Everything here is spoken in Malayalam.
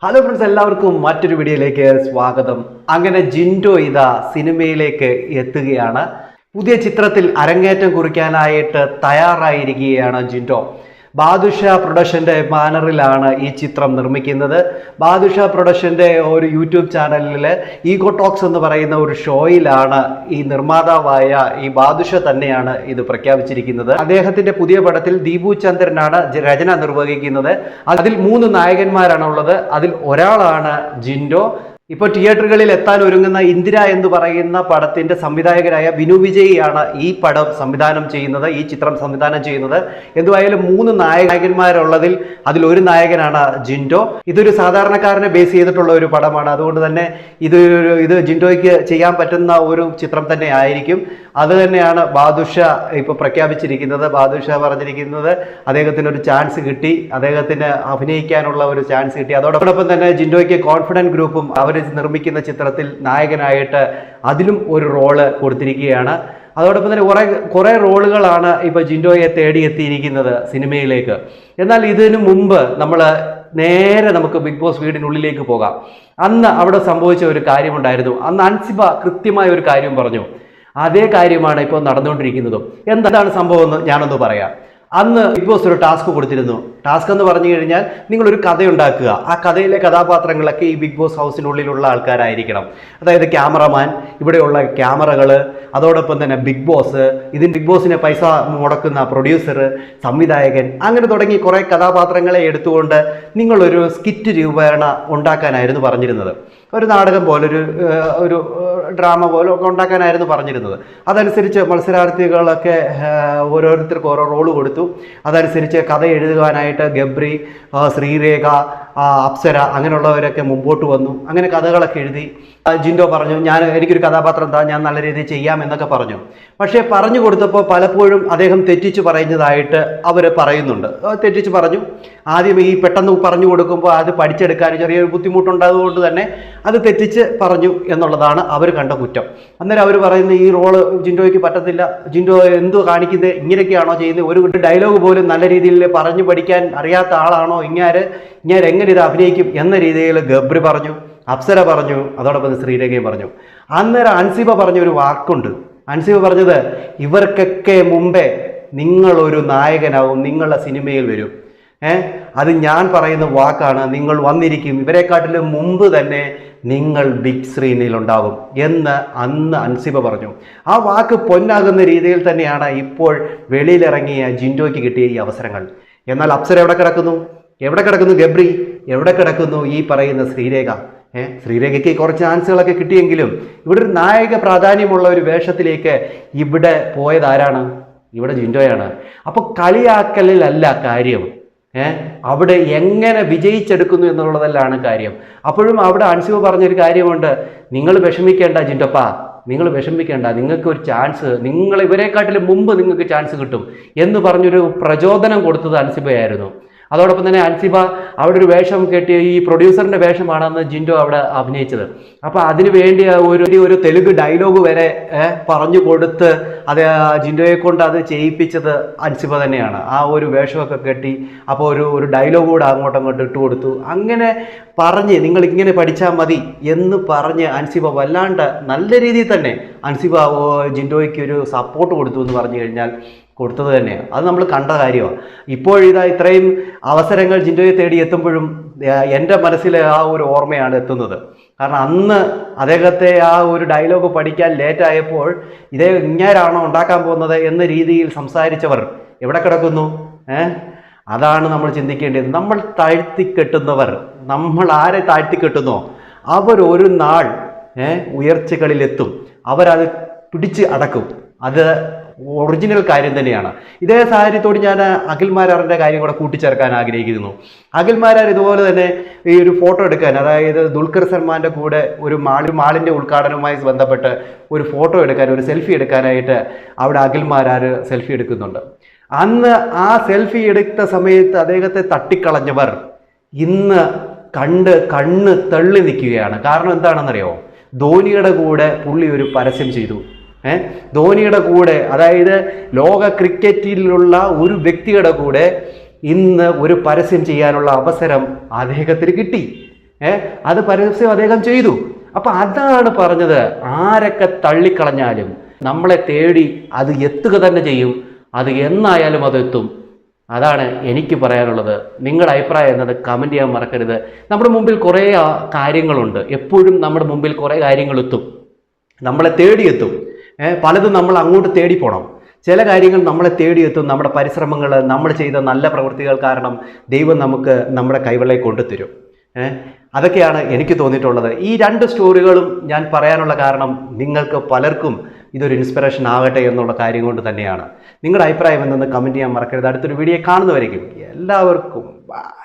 ഹലോ ഫ്രണ്ട്സ്, എല്ലാവർക്കും മറ്റൊരു വീഡിയോയിലേക്ക് സ്വാഗതം. അങ്ങനെ ജിൻഡോ ഇതാ സിനിമയിലേക്ക് എത്തുകയാണ്. പുതിയ ചിത്രത്തിൽ അരങ്ങേറ്റം കുറിക്കാനായിട്ട് തയ്യാറായിരിക്കുകയാണ് ജിൻഡോ. ബാദുഷാ പ്രൊഡക്ഷൻ്റെ ബാനറിലാണ് ഈ ചിത്രം നിർമ്മിക്കുന്നത്. ബാദുഷാ പ്രൊഡക്ഷൻ്റെ ഒരു യൂട്യൂബ് ചാനലിൽ ഈഗോ ടോക്സ് എന്ന് പറയുന്ന ഒരു ഷോയിലാണ് ഈ നിർമ്മാതാവായ ഈ ബാദുഷ തന്നെയാണ് ഇത് പ്രഖ്യാപിച്ചിരിക്കുന്നത്. അദ്ദേഹത്തിൻ്റെ പുതിയ പടത്തിൽ ദീപു ചന്ദ്രനാണ് രചന നിർവഹിക്കുന്നത്. അതിൽ 3 നായകന്മാരാണ് ഉള്ളത്. അതിൽ ഒരാളാണ് ജിൻഡോ. ഇപ്പോൾ തിയേറ്ററുകളിൽ എത്താൻ ഒരുങ്ങുന്ന ഇന്ദിര എന്ന് പറയുന്ന പടത്തിന്റെ സംവിധായകരായ വിനു വിജയിയാണ് ഈ പടം സംവിധാനം ചെയ്യുന്നത്, ഈ ചിത്രം സംവിധാനം ചെയ്യുന്നത്. എന്തുവായാലും 3 നായകന്മാരുള്ളതിൽ ഒരു നായകനാണ് ജിൻഡോ. ഇതൊരു സാധാരണക്കാരനെ ബേസ് ചെയ്തിട്ടുള്ള ഒരു പടമാണ്. അതുകൊണ്ട് തന്നെ ഇത് ജിൻഡോയ്ക്ക് ചെയ്യാൻ പറ്റുന്ന ഒരു ചിത്രം തന്നെ ആയിരിക്കും. അത് തന്നെയാണ് ബാദുഷ ഇപ്പോൾ പ്രഖ്യാപിച്ചിരിക്കുന്നത്. ബാദുഷ പറഞ്ഞിരിക്കുന്നത് അദ്ദേഹത്തിന് ഒരു ചാൻസ് കിട്ടി, അദ്ദേഹത്തിന് അഭിനയിക്കാനുള്ള ഒരു ചാൻസ് കിട്ടി. അതോടൊപ്പം തന്നെ ജിൻഡോയ്ക്ക് കോൺഫിഡൻറ്റ് ഗ്രൂപ്പും അവർ നിർമ്മിക്കുന്ന ചിത്രത്തിൽ നായകനായിട്ട് അതിലും ഒരു റോള് കൊടുത്തിരിക്കുകയാണ്. അതോടൊപ്പം തന്നെ കുറേ റോളുകളാണ് ഇപ്പോൾ ജിൻഡോയെ തേടിയെത്തിയിരിക്കുന്നത് സിനിമയിലേക്ക്. എന്നാൽ ഇതിനു മുമ്പ് നമുക്ക് ബിഗ് ബോസ് വീടിനുള്ളിലേക്ക് പോകാം. അന്ന് അവിടെ സംഭവിച്ച ഒരു കാര്യമുണ്ടായിരുന്നു. അന്ന് അൻസിബ കൃത്യമായ ഒരു കാര്യം പറഞ്ഞു. അതേ കാര്യമാണ് ഇപ്പോൾ നടന്നുകൊണ്ടിരിക്കുന്നതും. എന്താണ് സംഭവം എന്ന് ഞാനൊന്ന് പറയാം. അന്ന് ബിഗ് ബോസ് ഒരു ടാസ്ക് കൊടുത്തിരുന്നു. ടാസ്ക് എന്ന് പറഞ്ഞു കഴിഞ്ഞാൽ നിങ്ങളൊരു കഥയുണ്ടാക്കുക. ആ കഥയിലെ കഥാപാത്രങ്ങളൊക്കെ ഈ ബിഗ് ബോസ് ഹൗസിനുള്ളിലുള്ള ആൾക്കാരായിരിക്കണം. അതായത് ക്യാമറമാൻ, ഇവിടെയുള്ള ക്യാമറകൾ, അതോടൊപ്പം തന്നെ ബിഗ് ബോസ്, ബിഗ് ബോസിന് പൈസ മുടക്കുന്ന പ്രൊഡ്യൂസർ, സംവിധായകൻ, അങ്ങനെ തുടങ്ങി കുറേ കഥാപാത്രങ്ങളെ എടുത്തുകൊണ്ട് നിങ്ങളൊരു സ്കിറ്റ് രൂപേണ ഉണ്ടാക്കാനായിരുന്നു പറഞ്ഞിരുന്നത്. ഒരു നാടകം പോലെ, ഒരു ഡ്രാമ പോലെ ഒക്കെ ഉണ്ടാക്കാനായിരുന്നു പറഞ്ഞിരുന്നത്. അതനുസരിച്ച് മത്സരാർത്ഥികളൊക്കെ ഓരോരുത്തർക്ക് ഓരോ റോള് കൊടുത്തു. അതനുസരിച്ച് കഥ എഴുതുവാനായിട്ട് ഗബ്രി, ശ്രീരേഖ, അപ്സര അങ്ങനെയുള്ളവരൊക്കെ മുമ്പോട്ട് വന്നു. അങ്ങനെ കഥകളൊക്കെ എഴുതി. ജിൻഡോ പറഞ്ഞു, എനിക്കൊരു കഥാപാത്രം എന്താ, ഞാൻ നല്ല രീതിയിൽ ചെയ്യാം എന്നൊക്കെ പറഞ്ഞു. പക്ഷേ പറഞ്ഞു കൊടുത്തപ്പോൾ പലപ്പോഴും അദ്ദേഹം തെറ്റിച്ച് പറയുന്നതായിട്ട് അവർ പറയുന്നുണ്ട്. തെറ്റിച്ച് പറഞ്ഞു. ആദ്യം ഈ പെട്ടെന്ന് പറഞ്ഞു കൊടുക്കുമ്പോൾ അത് പഠിച്ചെടുക്കാൻ ചെറിയൊരു ബുദ്ധിമുട്ടുണ്ടായതുകൊണ്ട് തന്നെ അത് തെറ്റിച്ച് പറഞ്ഞു എന്നുള്ളതാണ് അവർ കണ്ട കുറ്റം. അന്നേരം അവർ പറയുന്ന ഈ റോള് ജിൻഡോയ്ക്ക് പറ്റത്തില്ല, ജിൻഡോ എന്തോ കാണിക്കുന്നത്, ഇങ്ങനെയൊക്കെയാണോ ചെയ്യുന്നത്, ഒരു ഡയലോഗ് പോലും നല്ല രീതിയിൽ പറഞ്ഞു പഠിക്കാൻ അറിയാത്ത ആളാണോ ഇങ്ങനെ എങ്ങനെ ഇത് അഭിനയിക്കും എന്ന രീതിയിൽ ഗബ്രി പറഞ്ഞു, അപ്സര പറഞ്ഞു, അതോടൊപ്പം ശ്രീരേഖയും പറഞ്ഞു. അന്നേരം അൻസിബ പറഞ്ഞൊരു വാക്കുണ്ട്. അൻസിബ പറഞ്ഞത്, ഇവർക്കൊക്കെ മുമ്പേ നിങ്ങളൊരു നായകനാവും, നിങ്ങളുടെ സിനിമയിൽ വരും. അത് ഞാൻ പറയുന്ന വാക്കാണ്. നിങ്ങൾ വന്നിരിക്കും, ഇവരെക്കാട്ടിലും മുമ്പ് തന്നെ നിങ്ങൾ ബിഗ് സ്ക്രീനിൽ ഉണ്ടാകും എന്ന് അന്ന് അൻസിബ പറഞ്ഞു. ആ വാക്ക് പൊന്നാകുന്ന രീതിയിൽ തന്നെയാണ് ഇപ്പോൾ വെളിയിലിറങ്ങിയ ജിൻഡോയ്ക്ക് കിട്ടിയ ഈ അവസരങ്ങൾ. എന്നാൽ അപ്സര എവിടെ കിടക്കുന്നു ഗബ്രി, എവിടെ കിടക്കുന്നു ഈ പറയുന്ന ശ്രീരേഖ? ശ്രീരേഖയ്ക്ക് കുറച്ച് ചാൻസുകളൊക്കെ കിട്ടിയെങ്കിലും ഇവിടെ ഒരു നായക പ്രാധാന്യമുള്ള ഒരു വേഷത്തിലേക്ക് ഇവിടെ പോയത് ആരാണ്? ഇവിടെ ജിൻഡോയാണ്. അപ്പോൾ കളിയാക്കലിലല്ല കാര്യം, അവിടെ എങ്ങനെ വിജയിച്ചെടുക്കുന്നു എന്നുള്ളതെല്ലാണ് കാര്യം. അപ്പോഴും അവിടെ അൻസിബ പറഞ്ഞൊരു കാര്യമുണ്ട്, നിങ്ങൾ വിഷമിക്കേണ്ട ജിൻഡോപ്പ, നിങ്ങൾ വിഷമിക്കേണ്ട, നിങ്ങൾക്ക് ഒരു ചാൻസ്, ഇവരെക്കാട്ടിലും മുമ്പ് നിങ്ങൾക്ക് ചാൻസ് കിട്ടും എന്ന് പറഞ്ഞൊരു പ്രചോദനം കൊടുത്തത് അൻസിബയായിരുന്നു. അതോടൊപ്പം തന്നെ അൻസിബ അവിടെ ഒരു വേഷം കെട്ടി, ഈ പ്രൊഡ്യൂസറിന്റെ വേഷമാണെന്ന് ജിൻഡോ അവിടെ അഭിനയിച്ചത്. അപ്പോൾ അതിനു വേണ്ടി ഒരു തെലുങ്ക് ഡയലോഗ് വരെ പറഞ്ഞു കൊടുത്ത് അത് ജിൻഡോയെ കൊണ്ട് അത് ചെയ്യിപ്പിച്ചത് അൻസിബ തന്നെയാണ്. ആ ഒരു വേഷമൊക്കെ കെട്ടി അപ്പോൾ ഒരു ഡയലോഗ് കൂടെ അങ്ങോട്ട് ഇട്ട് കൊടുത്തു. അങ്ങനെ പറഞ്ഞ് നിങ്ങൾ ഇങ്ങനെ പഠിച്ചാൽ മതി എന്ന് പറഞ്ഞ് അൻസിബ വല്ലാണ്ട് നല്ല രീതിയിൽ തന്നെ അൻസിബ ജിൻഡോയ്ക്ക് ഒരു സപ്പോർട്ട് കൊടുത്തു എന്ന് പറഞ്ഞു കഴിഞ്ഞാൽ കൊടുത്തത് തന്നെയാണ്. അത് നമ്മൾ കണ്ട കാര്യമാണ്. ഇപ്പോഴിതാ ഇത്രയും അവസരങ്ങൾ ജിൻഡോയെ തേടി എത്തുമ്പോഴും എൻ്റെ മനസ്സിൽ ആ ഒരു ഓർമ്മയാണ് എത്തുന്നത്. കാരണം അന്ന് അദ്ദേഹത്തെ ആ ഒരു ഡയലോഗ് പഠിക്കാൻ ലേറ്റായപ്പോൾ ഇങ്ങാരാണോ ഉണ്ടാക്കാൻ പോകുന്നത് എന്ന രീതിയിൽ സംസാരിച്ചവർ എവിടെ കിടക്കുന്നു? അതാണ് നമ്മൾ ചിന്തിക്കേണ്ടത്. നമ്മൾ താഴ്ത്തിക്കെട്ടുന്നവർ, നമ്മൾ ആരെ താഴ്ത്തിക്കെട്ടുന്നോ അവർ ഒരു നാൾ ഉയർച്ചകളിലെത്തും, അവരത് പിടിച്ച് അടക്കും. അത് ഒറിജിനൽ കാര്യം തന്നെയാണ്. ഇതേ സാഹചര്യത്തോട് ഞാൻ അഖിൽമാരാറിൻ്റെ കാര്യം കൂടെ കൂട്ടിച്ചേർക്കാൻ ആഗ്രഹിക്കുന്നു. അഖിൽമാരാർ ഇതുപോലെ തന്നെ ഈ ഒരു ഫോട്ടോ എടുക്കാൻ, അതായത് ദുൽഖർ സൽമാൻ്റെ കൂടെ ഒരു മാളിൻ്റെ ഉദ്ഘാടനവുമായി ബന്ധപ്പെട്ട് ഒരു ഫോട്ടോ എടുക്കാൻ, ഒരു സെൽഫി എടുക്കാനായിട്ട് അവിടെ അഖിൽമാരാർ സെൽഫി എടുക്കുന്നുണ്ട്. അന്ന് ആ സെൽഫി എടുത്ത സമയത്ത് അദ്ദേഹത്തെ തട്ടിക്കളഞ്ഞവർ ഇന്ന് കണ്ണ് തള്ളി നിൽക്കുകയാണ്. കാരണം എന്താണെന്നറിയോ? ധോണിയുടെ കൂടെ പുള്ളി ഒരു പരസ്യം ചെയ്തു. ധോണിയുടെ കൂടെ, അതായത് ലോക ക്രിക്കറ്റിലുള്ള ഒരു വ്യക്തിയുടെ കൂടെ ഇന്ന് ഒരു പരസ്യം ചെയ്യാനുള്ള അവസരം അദ്ദേഹത്തിന് കിട്ടി. അത് പരസ്യം അദ്ദേഹം ചെയ്തു. അപ്പൊ അതാണ് പറഞ്ഞത്, ആരൊക്കെ തള്ളിക്കളഞ്ഞാലും നമ്മളെ തേടി അത് എത്തുക തന്നെ ചെയ്യും. അത് എന്നായാലും അതെത്തും. അതാണ് എനിക്ക് പറയാനുള്ളത്. നിങ്ങളുടെ അഭിപ്രായം എന്നത് കമൻറ്റ് ചെയ്യാൻ മറക്കരുത്. നമ്മുടെ മുമ്പിൽ കുറേ കാര്യങ്ങളുണ്ട്. എപ്പോഴും നമ്മുടെ മുമ്പിൽ കുറേ കാര്യങ്ങൾ എത്തും, നമ്മളെ തേടിയെത്തും. പലതും നമ്മൾ അങ്ങോട്ട് തേടി പോകണം. ചില കാര്യങ്ങൾ നമ്മളെ തേടിയെത്തും. നമ്മുടെ പരിശ്രമങ്ങൾ, നമ്മൾ ചെയ്ത നല്ല പ്രവൃത്തികൾ കാരണം ദൈവം നമുക്ക് നമ്മുടെ കൈവെള്ളയിൽ കൊണ്ടുതരും. അതൊക്കെയാണ് എനിക്ക് തോന്നിയിട്ടുള്ളത്. ഈ 2 സ്റ്റോറികളും ഞാൻ പറയാനുള്ള കാരണം നിങ്ങൾക്ക് പലർക്കും ഇതൊരു ഇൻസ്പിറേഷൻ ആകട്ടെ എന്നുള്ള കാര്യം കൊണ്ട് തന്നെയാണ്. നിങ്ങളുടെ അഭിപ്രായം എന്തെന്ന് കമൻറ്റ് ചെയ്യാൻ മറക്കരുത്. അടുത്തൊരു വീഡിയോ കാണുന്നവരേക്കും എല്ലാവർക്കും ബൈ.